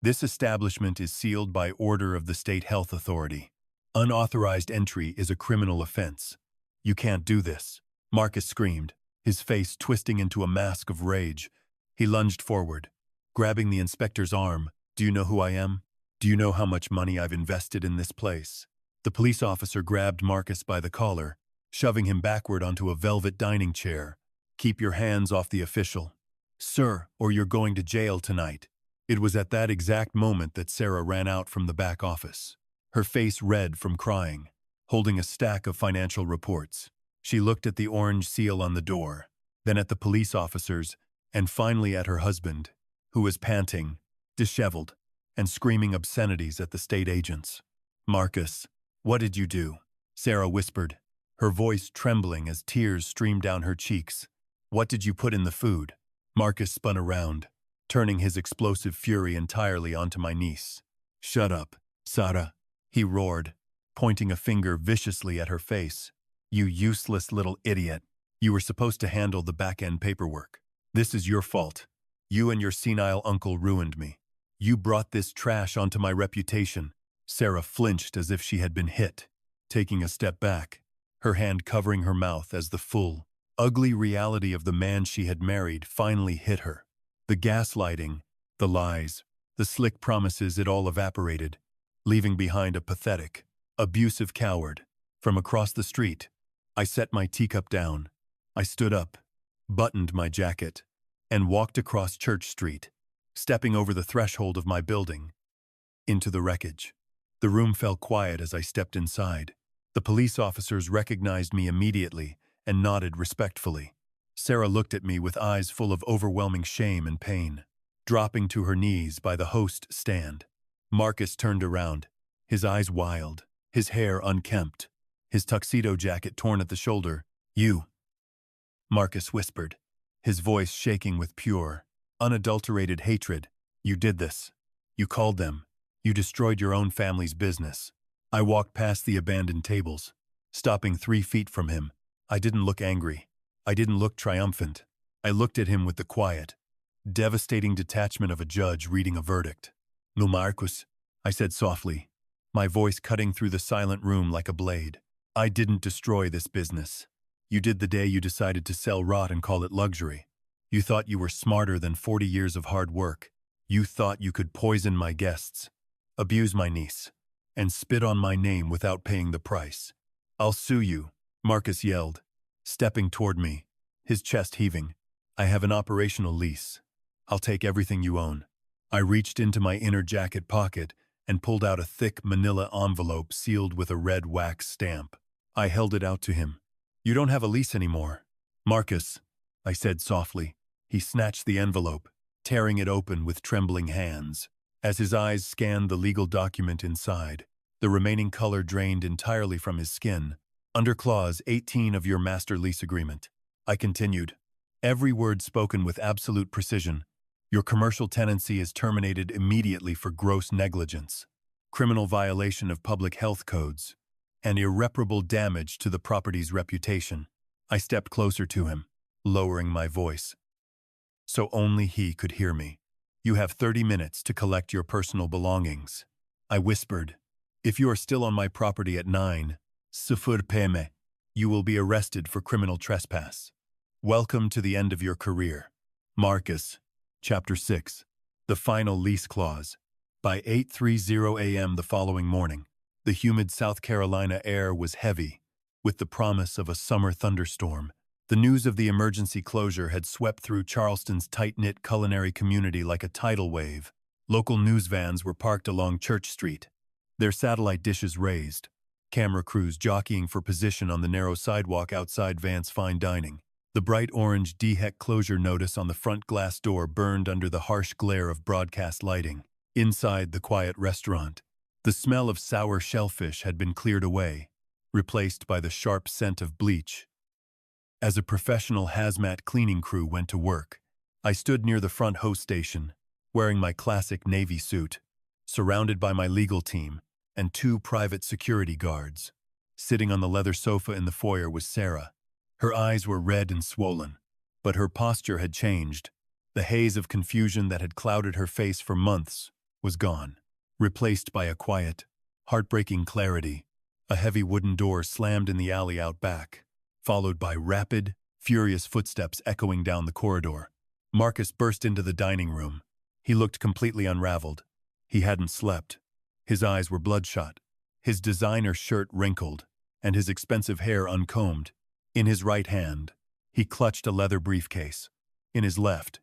This establishment is sealed by order of the State Health Authority. Unauthorized entry is a criminal offense. You can't do this." Marcus screamed, his face twisting into a mask of rage. He lunged forward, grabbing the inspector's arm. "Do you know who I am? Do you know how much money I've invested in this place?" The police officer grabbed Marcus by the collar, shoving him backward onto a velvet dining chair. "Keep your hands off the official, sir, or you're going to jail tonight." It was at that exact moment that Sarah ran out from the back office, her face red from crying, holding a stack of financial reports. She looked at the orange seal on the door, then at the police officers, and finally at her husband, who was panting, disheveled, and screaming obscenities at the state agents. "Marcus, what did you do?" Sarah whispered, her voice trembling as tears streamed down her cheeks. "What did you put in the food?" Marcus spun around, turning his explosive fury entirely onto my niece. "Shut up, Sarah," he roared, pointing a finger viciously at her face. "You useless little idiot. You were supposed to handle the back-end paperwork. This is your fault. You and your senile uncle ruined me. You brought this trash onto my reputation." Sarah flinched as if she had been hit, taking a step back, her hand covering her mouth as the full, ugly reality of the man she had married finally hit her. The gaslighting, the lies, the slick promises, it all evaporated, leaving behind a pathetic, abusive coward. From across the street, I set my teacup down. I stood up, buttoned my jacket, and walked across Church Street, stepping over the threshold of my building, into the wreckage. The room fell quiet as I stepped inside. The police officers recognized me immediately and nodded respectfully. Sarah looked at me with eyes full of overwhelming shame and pain, dropping to her knees by the host stand. Marcus turned around, his eyes wild, his hair unkempt, his tuxedo jacket torn at the shoulder. "You," Marcus whispered, his voice shaking with pure, unadulterated hatred. "You did this. You called them. You destroyed your own family's business." I walked past the abandoned tables, stopping 3 feet from him. I didn't look angry. I didn't look triumphant. I looked at him with the quiet, devastating detachment of a judge reading a verdict. "No, Marcus," I said softly, my voice cutting through the silent room like a blade. "I didn't destroy this business. You did the day you decided to sell rot and call it luxury. You thought you were smarter than 40 years of hard work. You thought you could poison my guests, abuse my niece, and spit on my name without paying the price. I'll sue you," Marcus yelled, stepping toward me, his chest heaving. "I have an operational lease. I'll take everything you own." I reached into my inner jacket pocket and pulled out a thick manila envelope sealed with a red wax stamp. I held it out to him. "You don't have a lease anymore, Marcus," I said softly. He snatched the envelope, tearing it open with trembling hands. As his eyes scanned the legal document inside, the remaining color drained entirely from his skin. "Under Clause 18 of your master lease agreement," I continued, every word spoken with absolute precision, "your commercial tenancy is terminated immediately for gross negligence, criminal violation of public health codes, and irreparable damage to the property's reputation." I stepped closer to him, lowering my voice, so only he could hear me. "You have 30 minutes to collect your personal belongings," I whispered. "If you are still on my property at 9 p.m., you will be arrested for criminal trespass. Welcome to the end of your career." Marcus, Chapter 6, The Final Lease Clause. By 8:30 a.m. the following morning, the humid South Carolina air was heavy, with the promise of a summer thunderstorm. The news of the emergency closure had swept through Charleston's tight-knit culinary community like a tidal wave. Local news vans were parked along Church Street, their satellite dishes raised, camera crews jockeying for position on the narrow sidewalk outside Vance Fine Dining. The bright orange DHEC closure notice on the front glass door burned under the harsh glare of broadcast lighting. Inside the quiet restaurant, The smell of sour shellfish had been cleared away, replaced by the sharp scent of bleach. As a professional hazmat cleaning crew went to work, I stood near the front host station, wearing my classic Navy suit, surrounded by my legal team and 2 private security guards. Sitting on the leather sofa in the foyer was Sarah. Her eyes were red and swollen, but her posture had changed. The haze of confusion that had clouded her face for months was gone, replaced by a quiet, heartbreaking clarity. A heavy wooden door slammed in the alley out back, followed by rapid, furious footsteps echoing down the corridor. Marcus burst into the dining room. He looked completely unraveled. He hadn't slept. His eyes were bloodshot, his designer shirt wrinkled, and his expensive hair uncombed. In his right hand, he clutched a leather briefcase. In his left,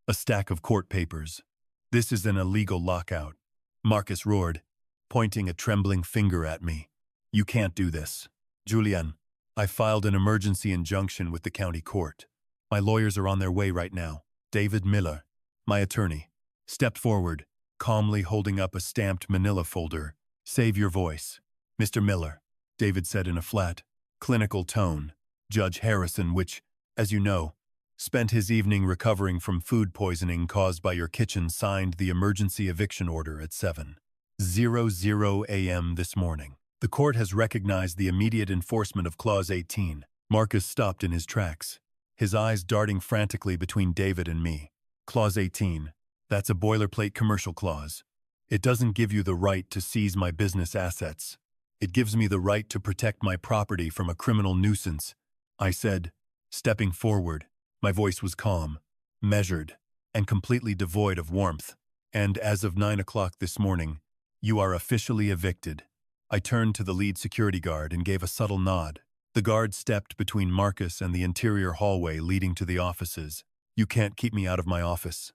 a stack of court papers. "This is an illegal lockout," Marcus roared, pointing a trembling finger at me. "You can't do this. Julian, I filed an emergency injunction with the county court. My lawyers are on their way right now." David Miller, my attorney, stepped forward, calmly holding up a stamped manila folder. "Save your voice, Mr. Miller," David said in a flat, clinical tone. "Judge Harrison, which, as you know, spent his evening recovering from food poisoning caused by your kitchen, signed the emergency eviction order at 7:00 a.m. this morning. The court has recognized the immediate enforcement of Clause 18. Marcus stopped in his tracks, his eyes darting frantically between David and me. "Clause 18. That's a boilerplate commercial clause. It doesn't give you the right to seize my business assets. It gives me the right to protect my property from a criminal nuisance," I said, stepping forward. My voice was calm, measured, and completely devoid of warmth. "And as of 9 o'clock this morning, you are officially evicted." I turned to the lead security guard and gave a subtle nod. The guard stepped between Marcus and the interior hallway leading to the offices. "You can't keep me out of my office,"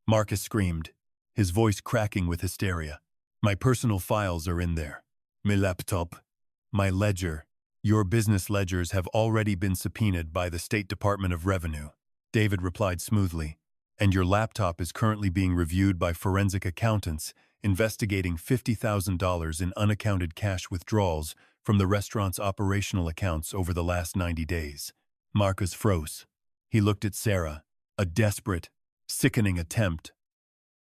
Marcus screamed, his voice cracking with hysteria. "My personal files are in there. My laptop, my ledger. Your business ledgers have already been subpoenaed by the State Department of Revenue," David replied smoothly. "And your laptop is currently being reviewed by forensic accountants investigating $50,000 in unaccounted cash withdrawals from the restaurant's operational accounts over the last 90 days. Marcus froze. He looked at Sarah, a desperate, sickening attempt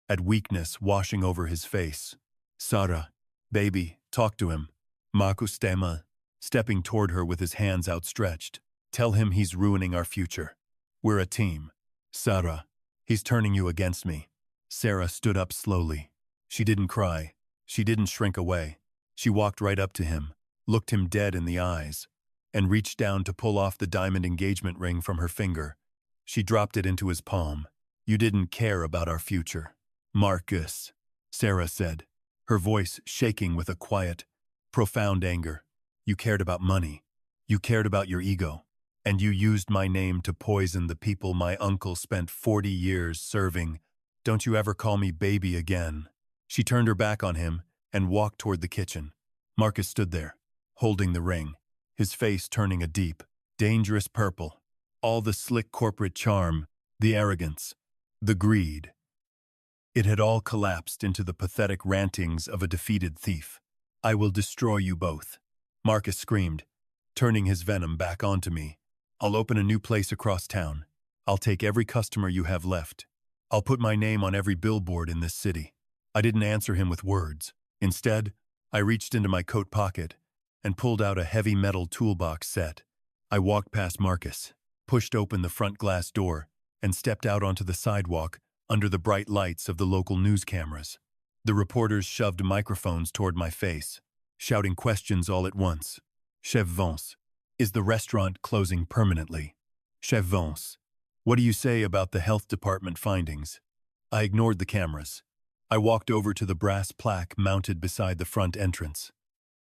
at weakness washing over his face. "Sarah, baby, talk to him." Marcus stammered, stepping toward her with his hands outstretched. "Tell him he's ruining our future. We're a team." "Sarah, he's turning you against me." Sarah stood up slowly. She didn't cry. She didn't shrink away. She walked right up to him, looked him dead in the eyes, and reached down to pull off the diamond engagement ring from her finger. She dropped it into his palm. "You didn't care about our future, Marcus," Sarah said, her voice shaking with a quiet, profound anger. "You cared about money. You cared about your ego. And you used my name to poison the people my uncle spent 40 years serving. Don't you ever call me baby again." She turned her back on him and walked toward the kitchen. Marcus stood there, holding the ring, his face turning a deep, dangerous purple. All the slick corporate charm, the arrogance, the greed. It had all collapsed into the pathetic rantings of a defeated thief. "I will destroy you both," Marcus screamed, turning his venom back onto me. "I'll open a new place across town. I'll take every customer you have left. I'll put my name on every billboard in this city." I didn't answer him with words. Instead, I reached into my coat pocket and pulled out a heavy metal toolbox set. I walked past Marcus, pushed open the front glass door, and stepped out onto the sidewalk under the bright lights of the local news cameras. The reporters shoved microphones toward my face, shouting questions all at once. "Chef Vance, is the restaurant closing permanently? Chef Vance, what do you say about the health department findings?" I ignored the cameras. I walked over to the brass plaque mounted beside the front entrance.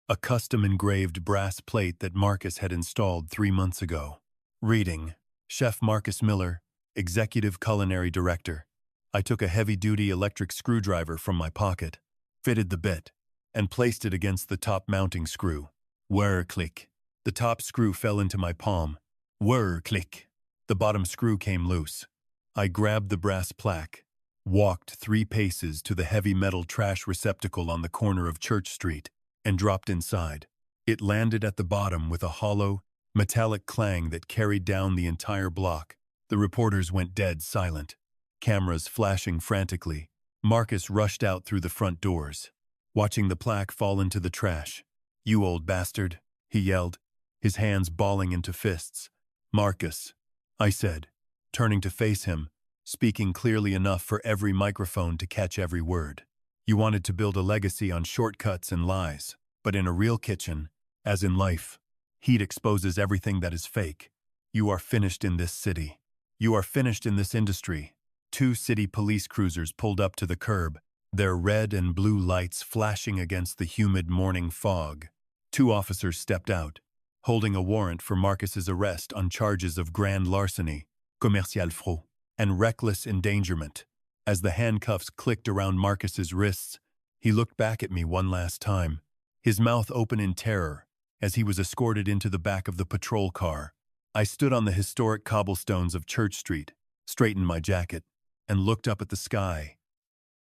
A custom-engraved brass plate that Marcus had installed 3 months ago. Reading, Chef Marcus Miller, Executive Culinary Director. I took a heavy-duty electric screwdriver from my pocket, fitted the bit, and placed it against the top mounting screw. Whir click. The top screw fell into my palm. Whir click. The bottom screw came loose. I grabbed the brass plaque, walked 3 paces to the heavy metal trash receptacle on the corner of Church Street, and dropped inside. It landed at the bottom with a hollow, metallic clang that carried down the entire block. The reporters went dead silent, cameras flashing frantically. Marcus rushed out through the front doors, watching the plaque fall into the trash. "You old bastard," he yelled, his hands balling into fists. "Marcus," I said, turning to face him, speaking clearly enough for every microphone to catch every word. "You wanted to build a legacy on shortcuts and lies, but in a real kitchen, as in life, heat exposes everything that is fake. You are finished in this city. You are finished in this industry." 2 city police cruisers pulled up to the curb, their red and blue lights flashing against the humid morning fog. 2 officers stepped out, holding a warrant for Marcus's arrest on charges of grand larceny, commercial fraude, and reckless endangerment. As the handcuffs clicked around Marcus's wrists, he looked back at me one last time, his mouth open in terror, as he was escorted into the back of the patrol car. I stood on the historic cobblestones of Church Street, straightened my jacket, and looked up at the sky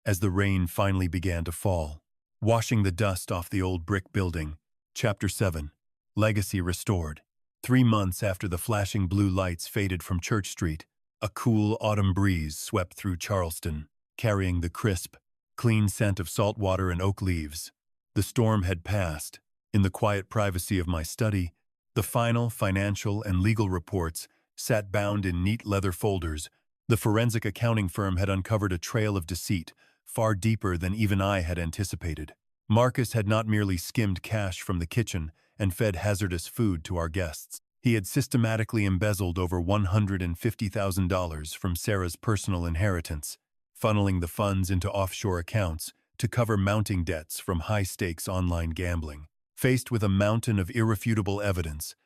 as the rain finally began to fall, washing the dust off the old brick building. Chapter 7. Legacy Restored. 3 months after the flashing blue lights faded from Church Street, a cool autumn breeze swept through Charleston, carrying the crisp, clean scent of salt water and oak leaves. The storm had passed. In the quiet privacy of my study, the final financial and legal reports sat bound in neat leather folders. The forensic accounting firm had uncovered a trail of deceit, far deeper than even I had anticipated. Marcus had not merely skimmed cash from the kitchen and fed hazardous food to our guests. He had systematically embezzled over $150,000 from Sarah's personal inheritance, funneling the funds into offshore accounts to cover mounting debts from high-stakes online gambling. Faced with a mountain of irrefutable evidence,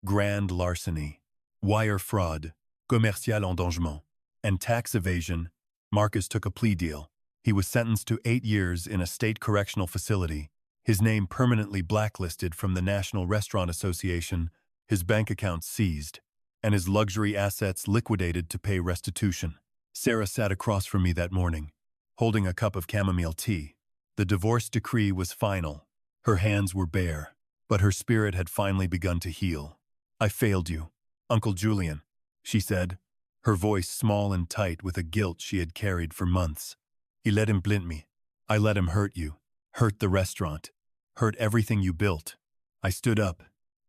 grand larceny, wire fraud, commercial endangement, and tax evasion, Marcus took a plea deal. He was sentenced to 8 years in a state correctional facility, his name permanently blacklisted from the National Restaurant Association, his bank accounts seized, and his luxury assets liquidated to pay restitution. Sarah sat across from me that morning, holding a cup of chamomile tea. The divorce decree was final. Her hands were bare, but her spirit had finally begun to heal. "I failed you, Uncle Julian," she said, her voice small and tight with a guilt she had carried for months. "You let him blind me. I let him hurt you, hurt the restaurant, hurt everything you built." I stood up,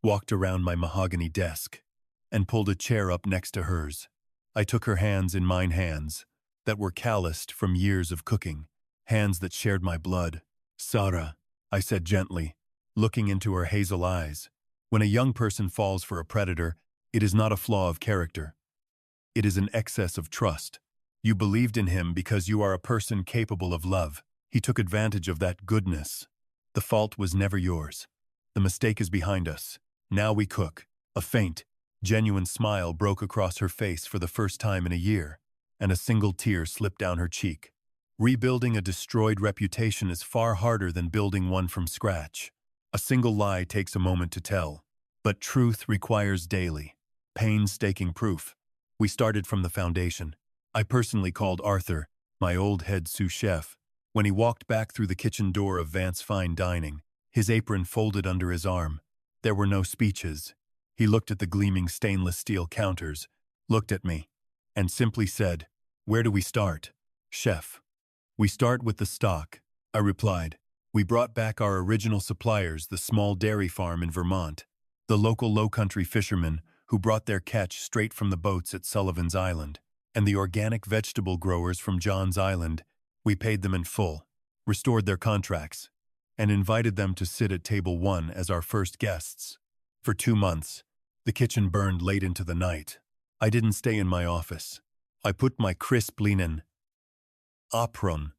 walked around my mahogany desk, and pulled a chair up next to hers. I took her hands in mine hands, that were calloused from years of cooking, hands that shared my blood. "Sarah," I said gently, looking into her hazel eyes, "when a young person falls for a predator, it is not a flaw of character. It is an excess of trust. You believed in him because you are a person capable of love. He took advantage of that goodness. The fault was never yours. The mistake is behind us. Now we cook." A faint, genuine smile broke across her face for the first time in a year, and a single tear slipped down her cheek. Rebuilding a destroyed reputation is far harder than building one from scratch. A single lie takes a moment to tell, but truth requires daily, painstaking proof. We started from the foundation. I personally called Arthur, my old head sous chef, when he walked back through the kitchen door of Vance Fine Dining, his apron folded under his arm. There were no speeches. He looked at the gleaming stainless steel counters, looked at me, and simply said, "Where do we start, chef?" "We start with the stock," I replied. We brought back our original suppliers, the small dairy farm in Vermont, the local low-country fishermen who brought their catch straight from the boats at Sullivan's Island, and the organic vegetable growers from John's Island. We paid them in full, restored their contracts, and invited them to sit at table 1 as our first guests. For 2 months, the kitchen burned late into the night. I didn't stay in my office. I put my crisp linen apron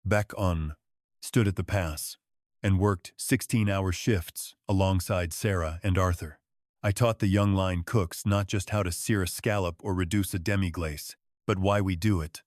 back on, stood at the pass, and worked 16-hour shifts alongside Sarah and Arthur. I taught the young line cooks not just how to sear a scallop or reduce a demi-glace, but why we do it.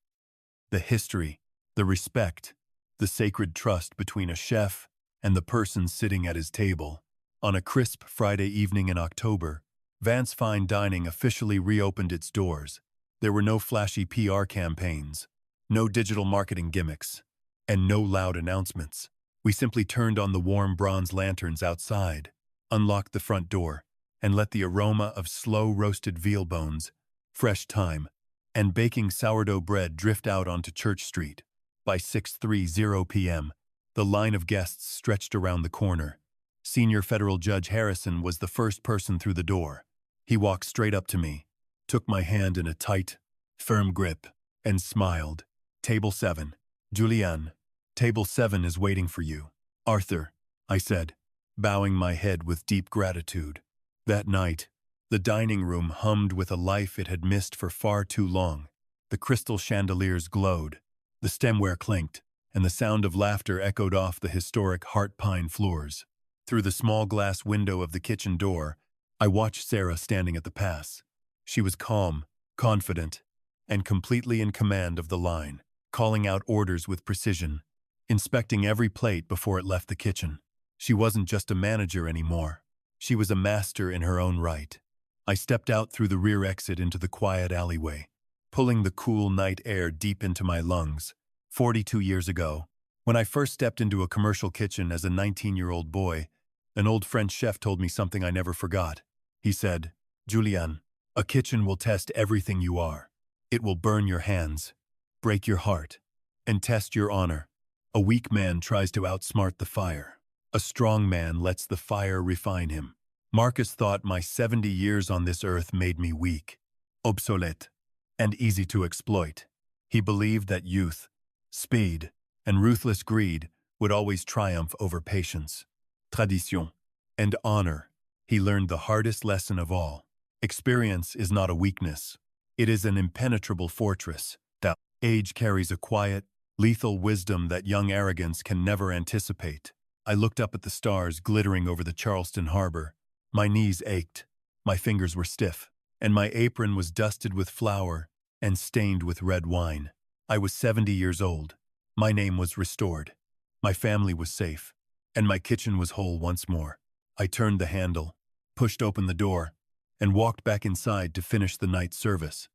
The history, the respect, the sacred trust between a chef and the person sitting at his table. On a crisp Friday evening in October, Vance Fine Dining officially reopened its doors. There were no flashy PR campaigns, No digital marketing gimmicks. And no loud announcements. We simply turned on the warm bronze lanterns outside, unlocked the front door, and let the aroma of slow-roasted veal bones, fresh thyme, and baking sourdough bread drift out onto Church Street. By 6:30 p.m., the line of guests stretched around the corner. Senior Federal Judge Harrison was the first person through the door. He walked straight up to me, took my hand in a tight, firm grip, and smiled. "Table 7. Julian, Table 7 is waiting for you." "Arthur," I said, bowing my head with deep gratitude. That night, the dining room hummed with a life it had missed for far too long. The crystal chandeliers glowed, the stemware clinked, and the sound of laughter echoed off the historic heart pine floors. Through the small glass window of the kitchen door, I watched Sarah standing at the pass. She was calm, confident, and completely in command of the line, calling out orders with precision, inspecting every plate before it left the kitchen. She wasn't just a manager anymore. She was a master in her own right. I stepped out through the rear exit into the quiet alleyway, pulling the cool night air deep into my lungs. 42 years ago, when I first stepped into a commercial kitchen as a 19-year-old boy, an old French chef told me something I never forgot. He said, "Julian, a kitchen will test everything you are. It will burn your hands, break your heart, and test your honor. A weak man tries to outsmart the fire. A strong man lets the fire refine him." Marcus thought my 70 years on this earth made me weak, obsolete, and easy to exploit. He believed that youth, speed, and ruthless greed would always triumph over patience, tradition, and honor. He learned the hardest lesson of all. Experience is not a weakness. It is an impenetrable fortress. That age carries a quiet, lethal wisdom that young arrogance can never anticipate. I looked up at the stars glittering over the Charleston harbor. My knees ached, my fingers were stiff, and my apron was dusted with flour and stained with red wine. I was 70 years old. My name was restored. My family was safe, and my kitchen was whole once more. I turned the handle, pushed open the door, and walked back inside to finish the night service.